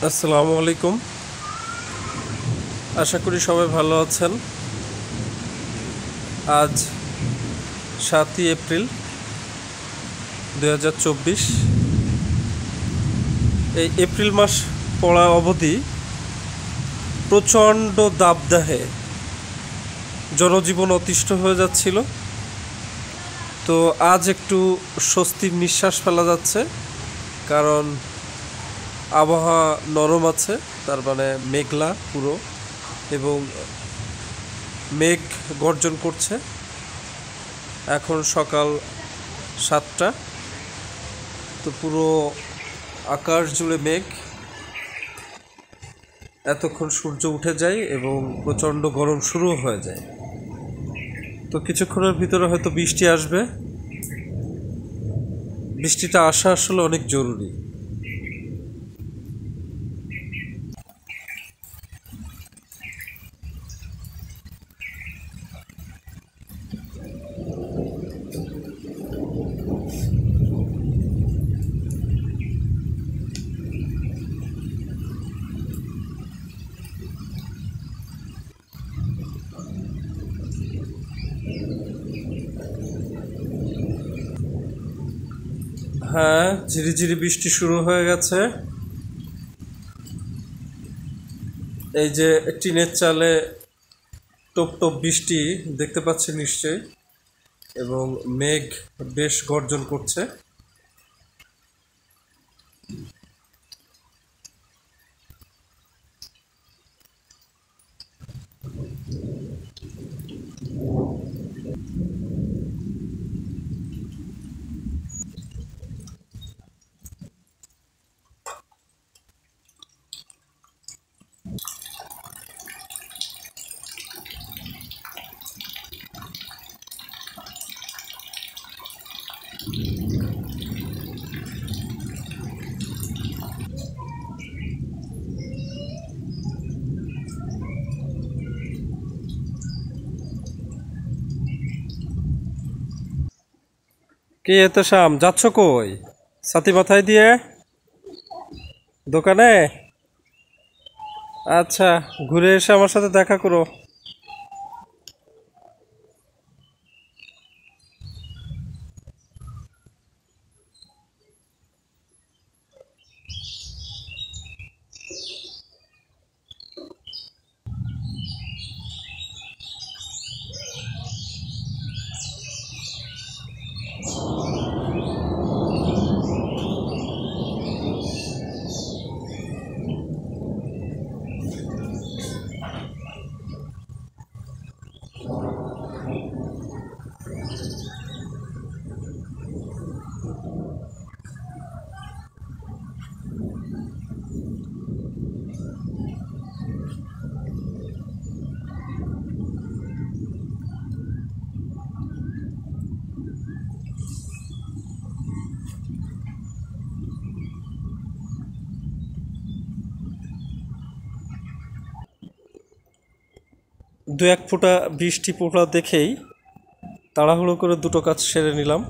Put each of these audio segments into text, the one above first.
আসসালামু আলাইকুম। আশা করি সবাই ভালো আছেন। আজ 7ই এপ্রিল 2024। এই এপ্রিল মাস পড়া অবধি প্রচণ্ড দাবদাহে জনজীবন অতিষ্ঠ হয়ে যাচ্ছিল। তো আজ একটু স্বস্তির নিঃশ্বাস ফেলা যাচ্ছে, কারণ আবহাওয়া নরম আছে, তার মানে মেঘলা পুরো, এবং মেঘ গর্জন করছে। এখন সকাল 7টা, তো পুরো আকাশ জুড়ে মেঘ। এতক্ষণ সূর্য উঠে যায় এবং প্রচণ্ড গরম শুরু হয়ে যায়। তো কিছুক্ষণের ভিতরে হয়তো বৃষ্টি আসবে। বৃষ্টিটা আসা আসলে অনেক জরুরি। হ্যাঁ, ঝিরিঝিরি বৃষ্টি শুরু হয়ে গেছে। এই যে টিনের চালে টপ টপ বৃষ্টি দেখতে পাচ্ছি নিশ্চয়ই, এবং মেঘ বেশ গর্জন করছে। কি এত শাম, যাচ্ছ কই? ছাতি মাথায় দিয়ে দোকানে? আচ্ছা, ঘুরে এসে আমার সাথে দেখা করো। দু এক ফোঁটা বৃষ্টি পড়া দেখেই তাড়াহুড়ো করে দুটো কাজ সেরে নিলাম।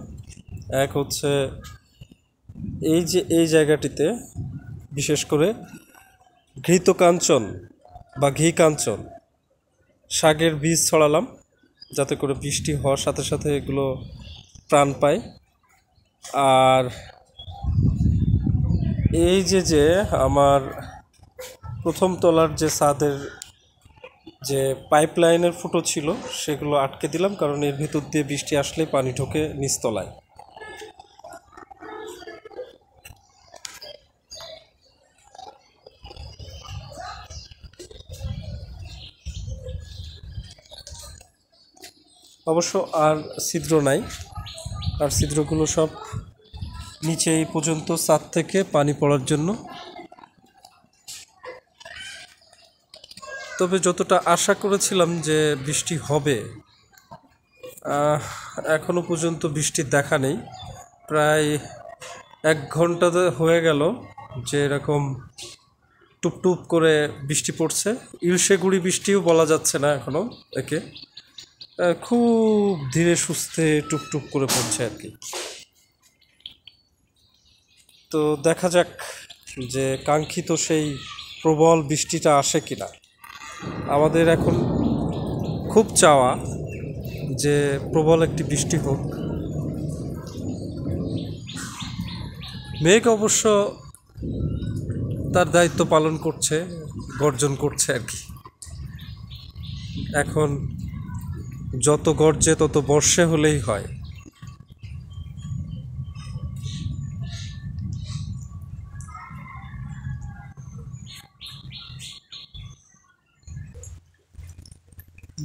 এক হচ্ছে এই যে এই জায়গাটিতে বিশেষ করে ঘৃত কাঞ্চন বা ঘি কাঞ্চন শাকের বীজ ছড়ালাম, যাতে করে বৃষ্টি হওয়ার সাথে সাথে এগুলো প্রাণ পায়। আর এই যে যে আমার প্রথম তলার যে ছাদের যে পাইপলাইনের ফুটো ছিল, সেগুলো আটকে দিলাম, কারণ এর ভিতর দিয়ে বৃষ্টি আসলে পানি ঢোকে নিচতলায়। অবশ্য আর ছিদ্র নাই, আর ছিদ্রগুলো সব নিচে এই পর্যন্ত ছাদ থেকে পানি পড়ার জন্য। তবে যতটা আশা করেছিলাম যে বৃষ্টি হবে, এখনো পর্যন্ত বৃষ্টির দেখা নেই। প্রায় 1 ঘন্টা হয়ে গেল যে এরকম টুপটুপ করে বৃষ্টি পড়ছে। ইলশে গুঁড়ি বৃষ্টিও বলা যাচ্ছে না এখনো একে, খুব ধীরে সুস্থে টুপটুপ করে পড়ছে আর কি। তো দেখা যাক যে কাঙ্ক্ষিত সেই প্রবল বৃষ্টিটা আসে কিনা। আমাদের এখন খুব চাওয়া যে প্রবল একটি বৃষ্টি হোক। মেঘ অবশ্য তার দায়িত্ব পালন করছে, গর্জন করছে আর কি। এখন যত গর্জে তত বর্ষে হলেই হয়।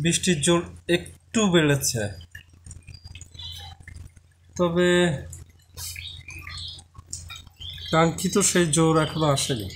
বৃষ্টির জোর একটু বেড়েছে, তবে কাঙ্ক্ষিত সেই জোর এখনো আসেনি।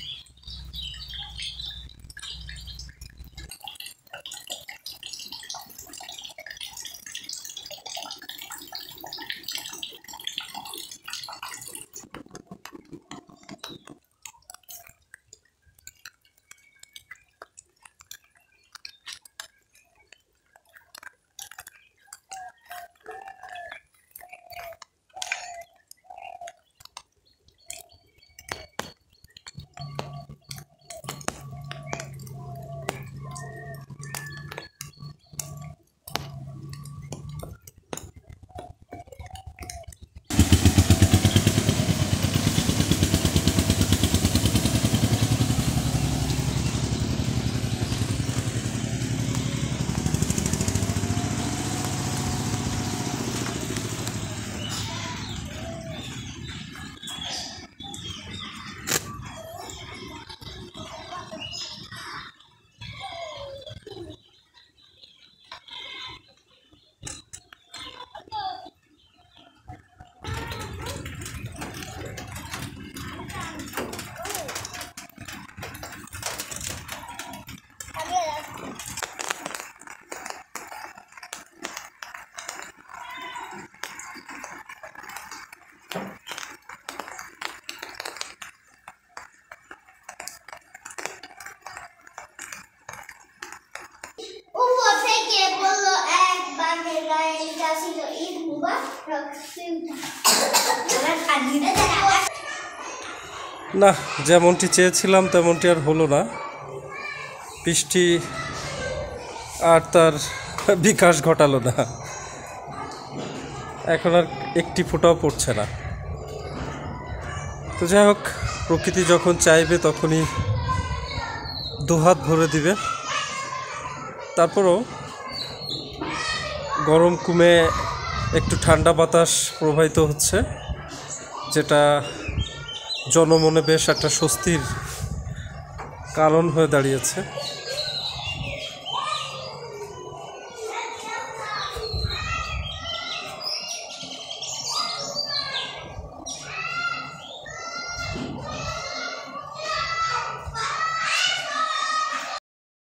না, যেমনটি চেয়েছিলাম তেমনটি আর হলো না। বৃষ্টি আর তার বিকাশ ঘটালো না, এখন আর একটি ফোঁটাও পড়ছে না। তো যাই হোক, প্রকৃতি যখন চাইবে তখনই দুহাত ভরে দিবে। তারপরও গরম কমে একটু ঠান্ডা বাতাস প্রবাহিত হচ্ছে, যেটা জনমনে বেশ একটা স্বস্তির কারণ হয়ে দাঁড়িয়েছে।